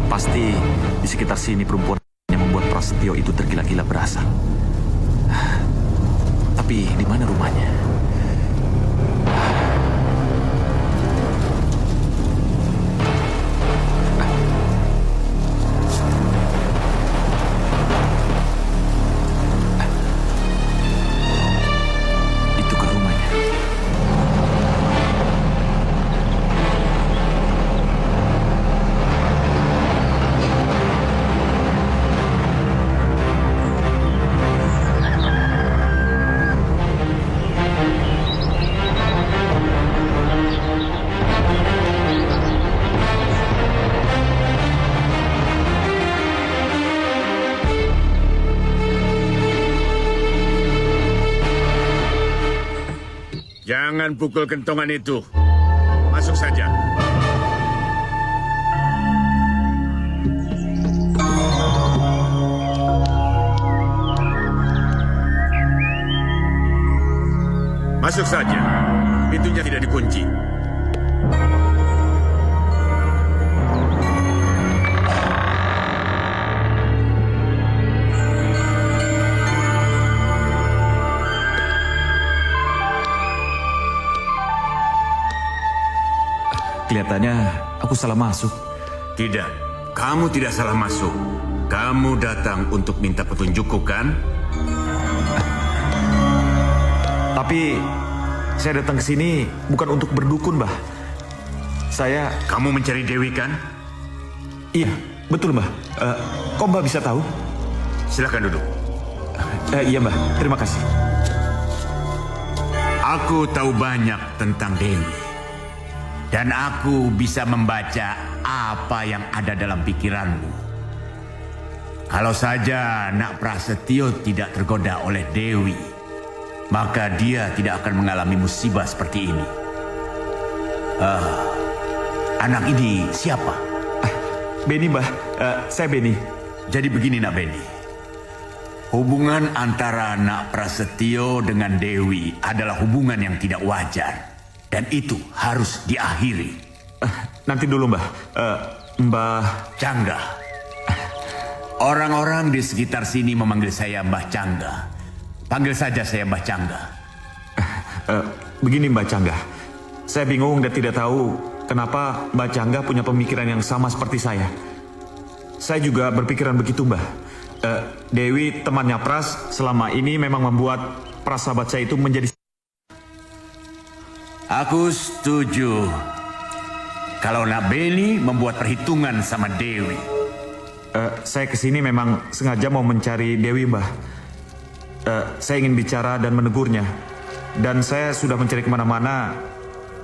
Pasti di sekitar sini perempuan yang membuat Prasetyo itu tergila-gila berasa. Tapi di mana rumahnya? Jangan pukul kentongan itu. Masuk saja. Masuk saja. Pintunya tidak dikunci. Kelihatannya aku salah masuk. Tidak, kamu tidak salah masuk. Kamu datang untuk minta petunjukku, kan? Tapi saya datang ke sini bukan untuk berdukun, Mbah. Kamu mencari Dewi, kan? Iya, betul, Mbah. Kok Mbah bisa tahu? Silakan duduk. Iya, Mbah. Terima kasih. Aku tahu banyak tentang Dewi. Dan aku bisa membaca apa yang ada dalam pikiranmu. Kalau saja Nak Prasetyo tidak tergoda oleh Dewi, maka dia tidak akan mengalami musibah seperti ini. Anak ini siapa? Beni, Mbah. Saya Beni. Jadi begini, Nak Beni. Hubungan antara Nak Prasetyo dengan Dewi adalah hubungan yang tidak wajar. Dan itu harus diakhiri. Nanti dulu, Mbah. Mbah Cangga. Orang-orang di sekitar sini memanggil saya Mbah Cangga. Panggil saja saya Mbah Cangga. Begini, Mbah Cangga. Saya bingung dan tidak tahu kenapa Mbah Cangga punya pemikiran yang sama seperti saya. Saya juga berpikiran begitu, Mbah. Dewi, temannya Pras, selama ini memang membuat Pras sahabat saya itu menjadi... Aku setuju kalau Nak Beni membuat perhitungan sama Dewi. Saya kesini memang sengaja mau mencari Dewi, Mbah. Saya ingin bicara dan menegurnya. Dan saya sudah mencari kemana-mana,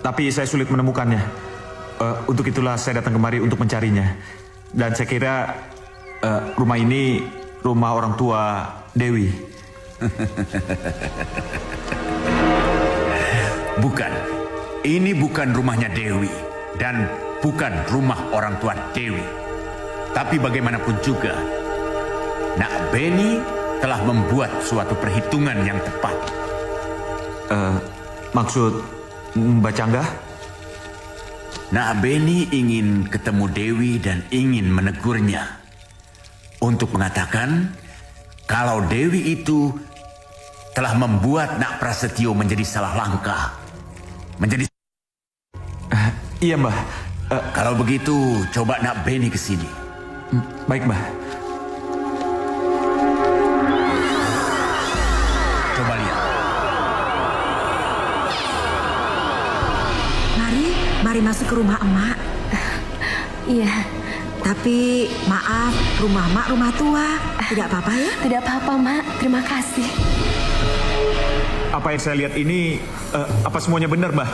tapi saya sulit menemukannya. Untuk itulah saya datang kemari untuk mencarinya. Dan saya kira rumah ini rumah orang tua Dewi. Bukan. Ini bukan rumahnya Dewi dan bukan rumah orang tua Dewi. Tapi bagaimanapun juga, Nak Beni telah membuat suatu perhitungan yang tepat. Maksud Mbak Cangga? Nak Beni ingin ketemu Dewi dan ingin menegurnya. Untuk mengatakan kalau Dewi itu telah membuat Nak Prasetyo menjadi salah langkah. Iya, Mbah. Kalau begitu, coba Nak Beni ke sini. Baik, Mbah. Coba lihat. Mari masuk ke rumah emak. Iya. Tapi maaf, rumah emak rumah tua. Tidak apa-apa ya? Tidak apa-apa, Mak. Terima kasih. Apa yang saya lihat ini, apa semuanya benar, Mbah?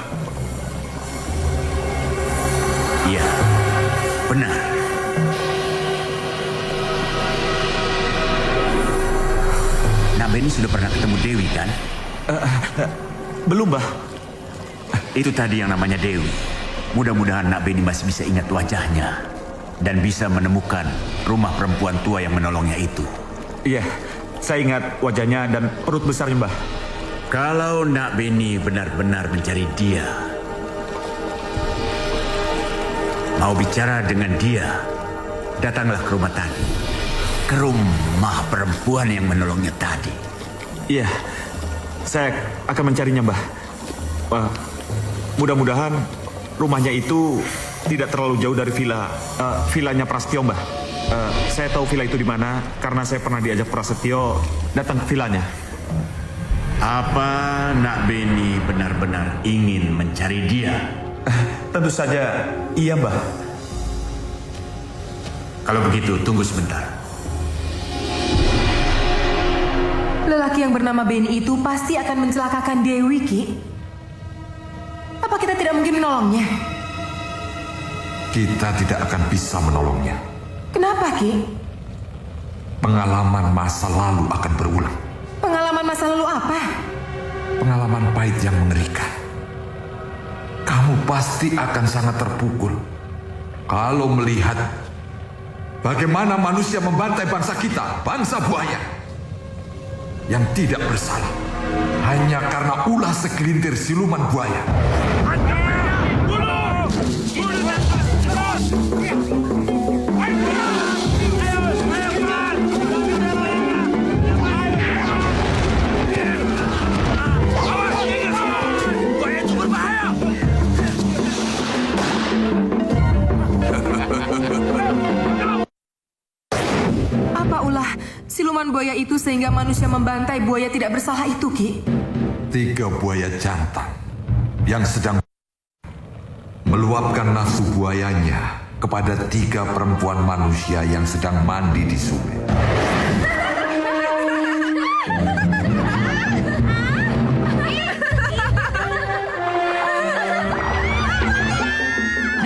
Iya, benar. Nak Beni sudah pernah ketemu Dewi, kan? Belum, Mbah. Itu tadi yang namanya Dewi. Mudah-mudahan Nak Beni masih bisa ingat wajahnya dan bisa menemukan rumah perempuan tua yang menolongnya itu. Iya, saya ingat wajahnya dan perut besarnya, Mbah. Kalau Nak Beni benar-benar mencari dia, mau bicara dengan dia, datanglah ke rumah tadi. Ke rumah perempuan yang menolongnya tadi. Iya, saya akan mencarinya, Mbah. Mudah-mudahan rumahnya itu tidak terlalu jauh dari vilanya Prasetyo, Mbah. Saya tahu villa itu di mana karena saya pernah diajak Prasetyo datang ke villanya. Apa Nak Beni benar-benar ingin mencari dia? Tentu saja iya, Mbah. Kalau begitu, tunggu sebentar. Lelaki yang bernama Beni itu pasti akan mencelakakan Dewi, Ki. Apa kita tidak mungkin menolongnya? Kita tidak akan bisa menolongnya. Kenapa, Ki? Pengalaman masa lalu akan berulang. Pengalaman masa lalu apa? Pengalaman pahit yang mengerikan. Kamu pasti akan sangat terpukul kalau melihat bagaimana manusia membantai bangsa kita, bangsa buaya, yang tidak bersalah hanya karena ulah segelintir siluman buaya. Apa ulah siluman buaya itu sehingga manusia membantai buaya tidak bersalah itu, Ki? 3 buaya jantan yang sedang meluapkan nafsu buayanya kepada 3 perempuan manusia yang sedang mandi di sungai.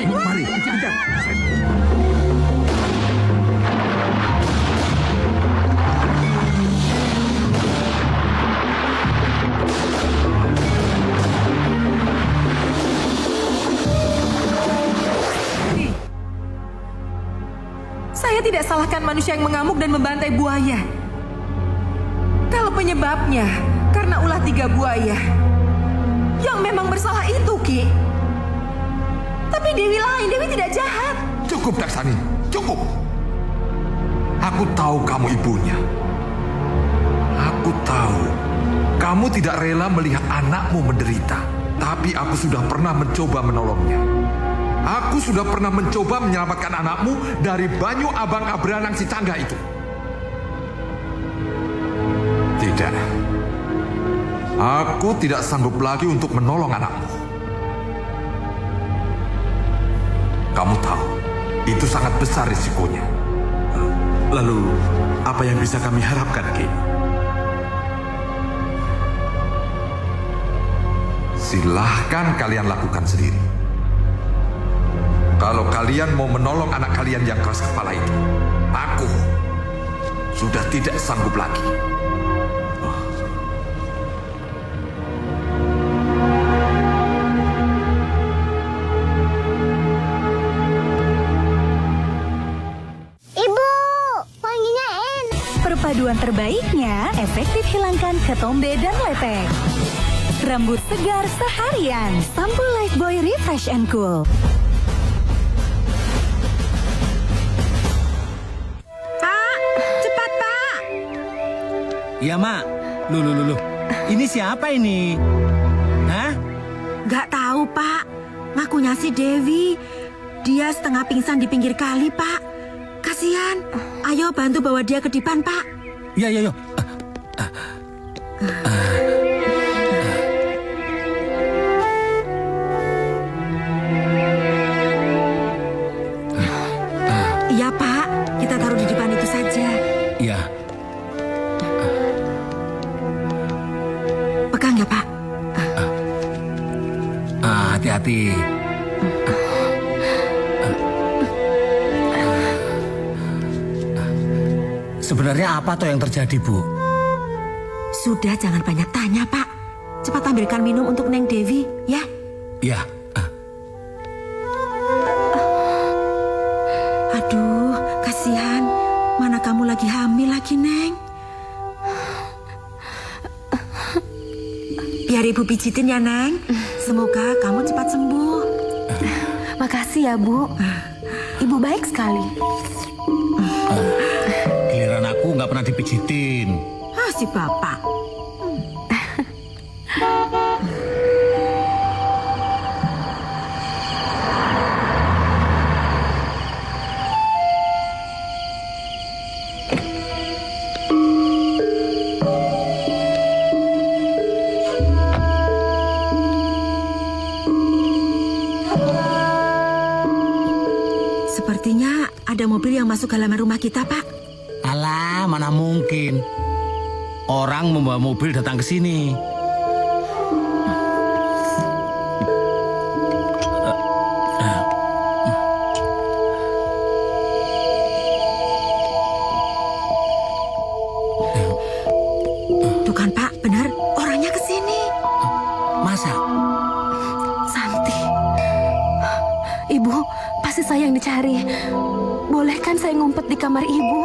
Mari, kejar-kejar. Saya tidak salahkan manusia yang mengamuk dan membantai buaya. Kalau penyebabnya karena ulah 3 buaya yang memang bersalah itu, Ki. Tapi Dewi lain, Dewi tidak jahat. Cukup, Daksani, cukup. Aku tahu kamu ibunya. Aku tahu kamu tidak rela melihat anakmu menderita. Tapi aku sudah pernah mencoba menolongnya. Aku sudah pernah mencoba menyelamatkan anakmu dari banyu abang Abranang si Cangga itu. Tidak. Aku tidak sanggup lagi untuk menolong anakmu. Kamu tahu, itu sangat besar risikonya. Lalu, apa yang bisa kami harapkan, Ki? Silahkan kalian lakukan sendiri. Kalau kalian mau menolong anak kalian yang keras kepala itu, aku sudah tidak sanggup lagi. Ibu, wanginya enak. Perpaduan terbaiknya efektif hilangkan ketombe dan lepek. Rambut segar seharian. Sampo Lifebuoy Refresh and Cool. Iya, Mak. Loh. Ini siapa ini? Hah? Nggak tahu, Pak. Ngakunya si Dewi. Dia setengah pingsan di pinggir kali, Pak. Kasihan. Ayo bantu bawa dia ke dipan, Pak. Iya. Iya, Pak. Kita taruh di dipan itu saja. Iya. Pegang ya, Pak. Hati-hati. Sebenarnya apa toh yang terjadi, Bu? Sudah, jangan banyak tanya, Pak. Cepat ambilkan minum untuk Neng Dewi, ya? Iya. Aduh, kasihan. Mana kamu lagi hamil lagi, Neng? Biar Ibu pijitin ya, Neng. Semoga kamu cepat sembuh. Makasih ya, Bu. Ibu baik sekali. Giliran aku nggak pernah dipijitin. Ah, si Bapak. Sepertinya ada mobil yang masuk halaman rumah kita, Pak. Alah, mana mungkin. Orang membawa mobil datang ke sini. Tuh kan, Pak, benar. Orangnya ke sini. Masa? Santi. Ibu, pasti saya yang dicari. Boleh kan saya ngumpet di kamar Ibu?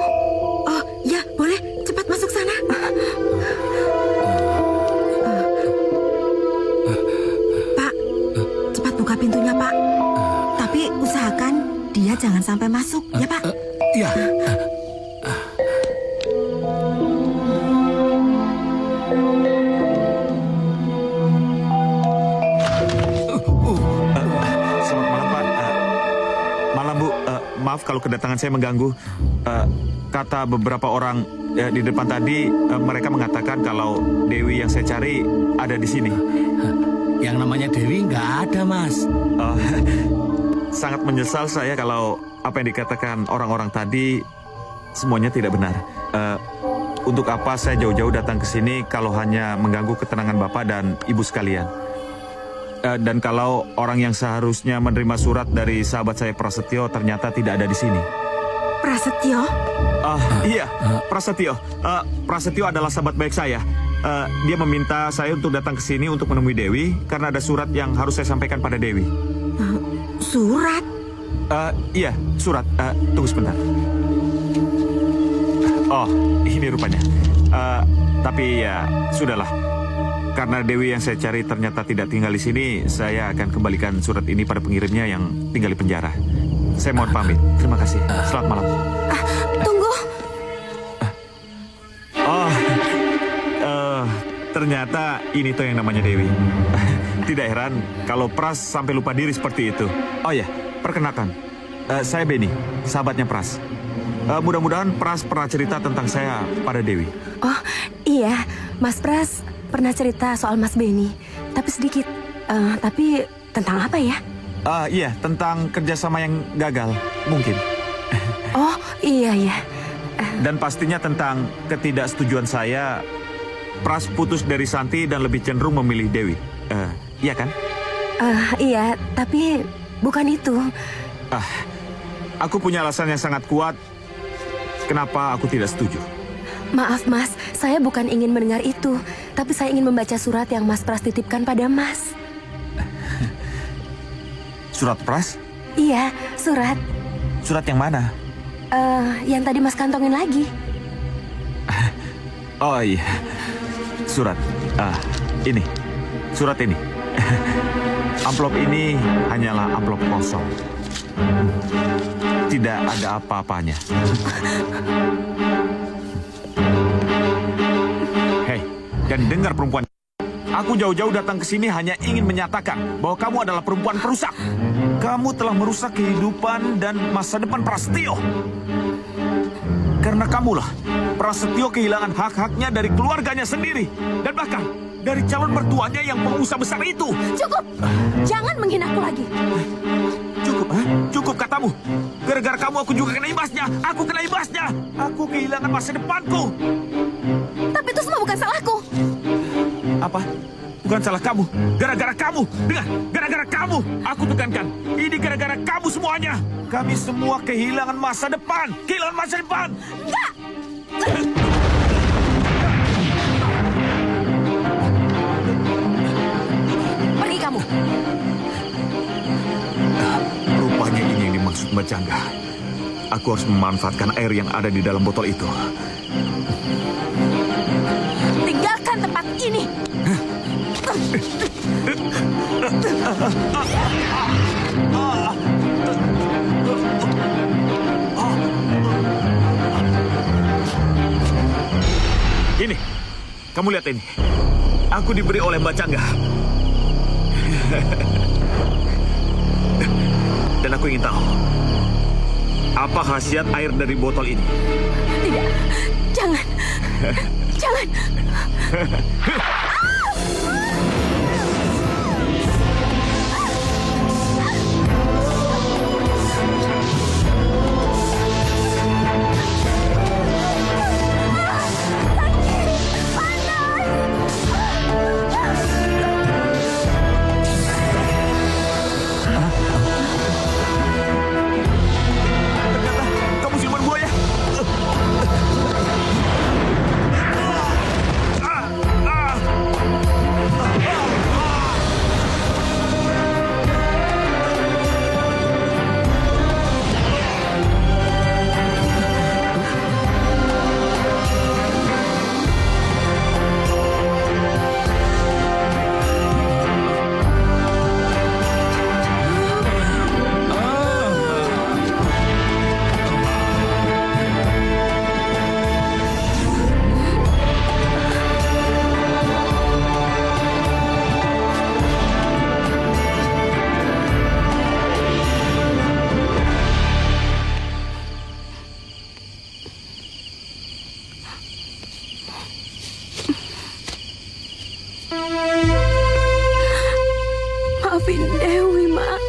Oh, ya, boleh. Cepat masuk sana. Pak, cepat buka pintunya, Pak. Tapi usahakan dia jangan sampai masuk, ya, Pak? Iya. Selamat malam, Pak. Malam, Bu. Maaf kalau kedatangan saya mengganggu. Kata beberapa orang di depan tadi, mereka mengatakan kalau Dewi yang saya cari ada di sini. Yang namanya Dewi nggak ada, Mas. Sangat menyesal saya kalau apa yang dikatakan orang-orang tadi semuanya tidak benar. Untuk apa saya jauh-jauh datang ke sini kalau hanya mengganggu ketenangan Bapak dan Ibu sekalian? Dan kalau orang yang seharusnya menerima surat dari sahabat saya Prasetyo ternyata tidak ada di sini. Prasetyo? Iya, Prasetyo. Prasetyo adalah sahabat baik saya. Dia meminta saya untuk datang ke sini untuk menemui Dewi karena ada surat yang harus saya sampaikan pada Dewi. Surat? Iya, surat. Tunggu sebentar. Oh, ini rupanya. Tapi ya, sudahlah. Karena Dewi yang saya cari ternyata tidak tinggal di sini, saya akan kembalikan surat ini pada pengirimnya yang tinggal di penjara. Saya mohon pamit. Terima kasih. Selamat malam. Tunggu. Ternyata ini tuh yang namanya Dewi. Tidak heran kalau Pras sampai lupa diri seperti itu. Oh ya, perkenalkan. Saya Benny, sahabatnya Pras. Mudah-mudahan Pras pernah cerita tentang saya pada Dewi. Oh, iya. Mas Pras pernah cerita soal Mas Benny. Tapi sedikit. Tapi tentang apa ya? Iya, tentang kerjasama yang gagal. Mungkin. Oh, iya. Dan pastinya tentang ketidaksetujuan saya Pras putus dari Santi dan lebih cenderung memilih Dewi. Iya kan? Iya, tapi bukan itu. Aku punya alasan yang sangat kuat kenapa aku tidak setuju. Maaf, Mas. Saya bukan ingin mendengar itu. Tapi saya ingin membaca surat yang Mas Pras titipkan pada Mas. Surat Pras? Iya, surat. Surat yang mana? Yang tadi Mas kantongin lagi. Oh iya. Surat. Ini. Surat ini. Amplop ini hanyalah amplop kosong. Tidak ada apa-apanya. Dan dengar perempuan, aku jauh-jauh datang ke sini hanya ingin menyatakan bahwa kamu adalah perempuan perusak. Kamu telah merusak kehidupan dan masa depan Prasetyo. Karena kamulah, Prasetyo kehilangan hak-haknya dari keluarganya sendiri. Dan bahkan dari calon mertuanya yang pengusaha besar itu. Cukup! Jangan menghina aku lagi. Cukup, cukup katamu. Gara-gara kamu aku juga kena imbasnya. Aku kena imbasnya. Aku kehilangan masa depanku. Tapi itu semua bukan salahku. Apa? Bukan salah kamu. Gara-gara kamu. Dengar, gara-gara kamu. Aku tekankan. Ini gara-gara kamu semuanya. Kami semua kehilangan masa depan. Kehilangan masa depan. Enggak! Pergi kamu. Rupanya ini yang dimaksud Mbak Jangga. Aku harus memanfaatkan air yang ada di dalam botol itu. Tinggalkan tempat ini. Ini, kamu lihat ini. Aku diberi oleh Mbak Jangga. Dan aku ingin tahu, apa khasiat air dari botol ini? Tidak, jangan. Jangan. Kamu siluman buaya. Maafin Dewi, Mak.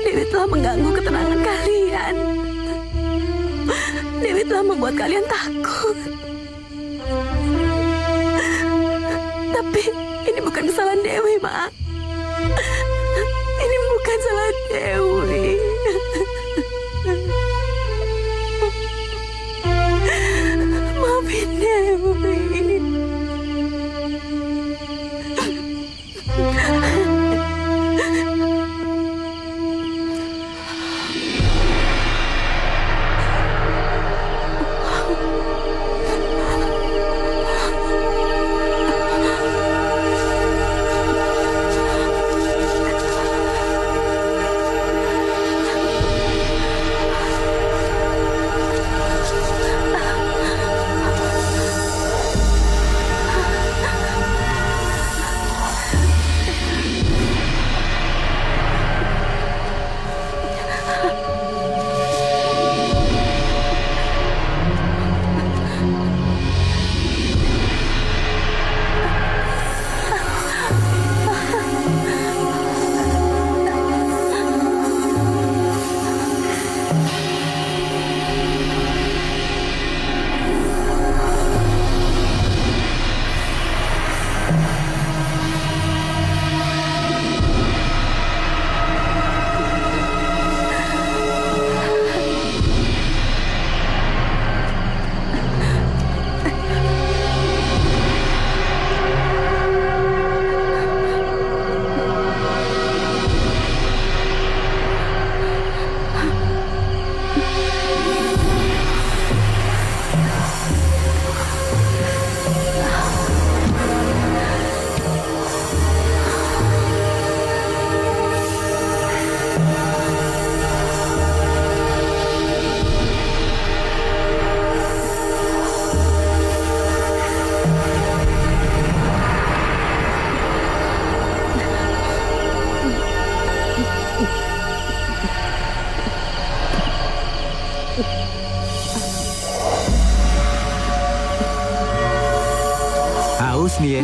Dewi telah mengganggu ketenangan kalian. Dewi telah membuat kalian takut. Tapi ini bukan kesalahan Dewi, Mak. Ini bukan salah Dewi. Maafin Dewi.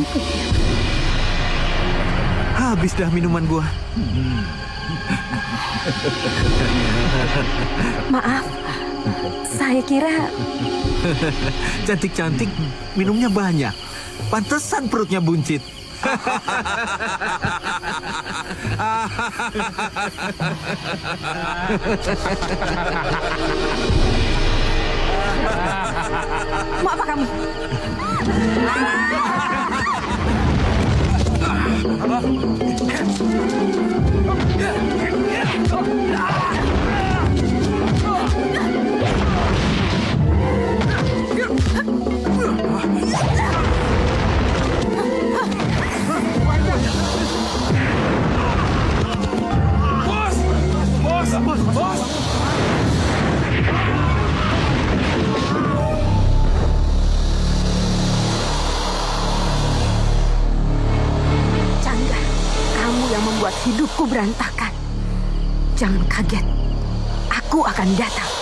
ya. Habis dah minuman gua. Maaf, saya kira Cantik-cantik, minumnya banyak. Pantesan perutnya buncit. mau apa kamu? Bos! Cangga, kamu yang membuat hidupku berantakan. Jangan kaget, aku akan datang.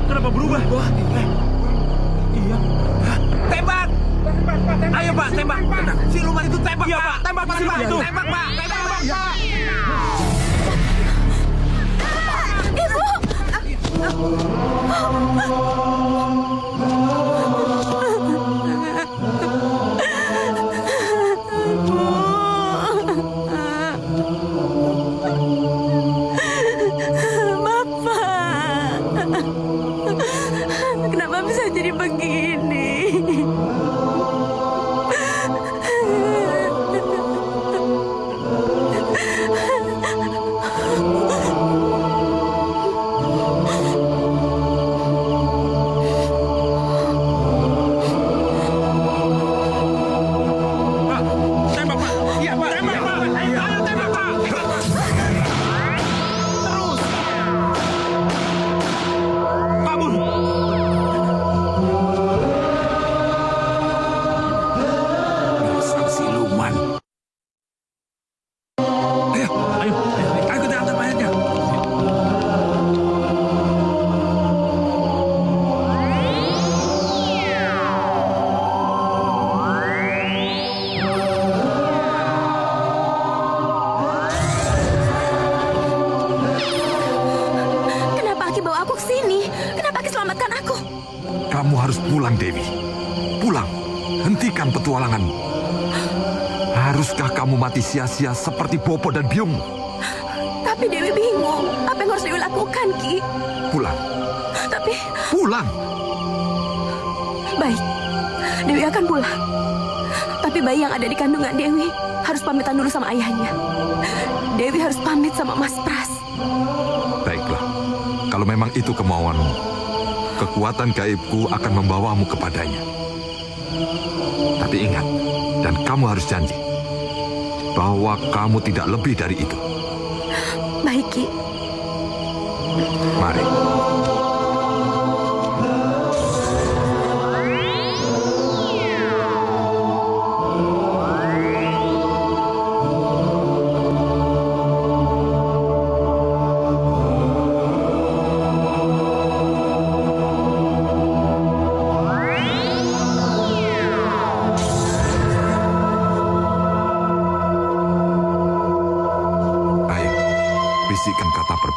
Kenapa berubah? Iya. Tembak! Ayo Pak, tembak. Siluman itu tembak, iya, Pak. Tembak, Pak. Siluman itu. Tembak, Pak. Tembak, Pak. Ibu! Kenapa bisa jadi begini? Tembak, Pak. Iya, Pak. Tembak, Pak. Ayo, tembak, Pak. Terus. Kabur. Dasar siluman. Ayo kita angkat mayatnya. Kenapa Aki bawa aku ke sini? Kenapa Aki selamatkan aku? Kamu harus pulang, Dewi. Pulang. Hentikan petualanganmu. Haruskah kamu mati sia-sia seperti Bopo dan Byung? Tapi Dewi bingung. Apa yang harus Dewi lakukan, Ki? Pulang. Tapi... Pulang. Baik, Dewi akan pulang. Tapi bayi yang ada di kandungan Dewi harus pamitan dulu sama ayahnya. Dewi harus pamit sama Mas Pras. Baiklah. Kalau memang itu kemauanmu, kekuatan gaibku akan membawamu kepadanya. Tapi ingat, dan kamu harus janji bahwa kamu tidak lebih dari itu. Baik, Ki. Mari.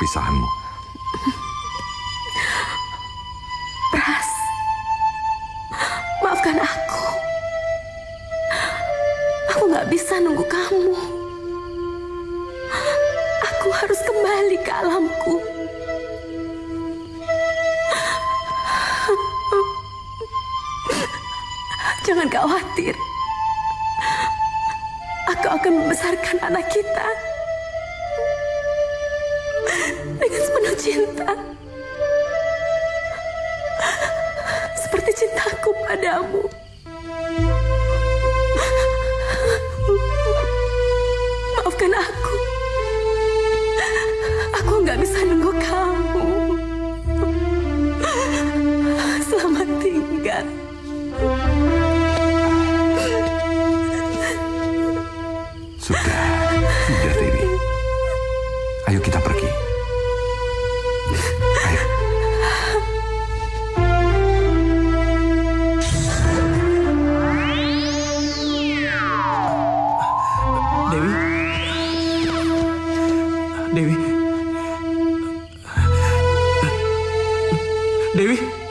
perpisahanmu. Pras, maafkan aku. Aku nggak bisa nunggu kamu. Aku harus kembali ke alamku. Jangan khawatir. Aku akan membesarkan anak kita dengan sepenuh cinta. Seperti cintaku padamu. Maafkan aku. Aku nggak bisa nunggu kamu. Selamat tinggal. Sudah Dewi. Ayo kita pergi. Ayo. Dewi. Dewi. Dewi.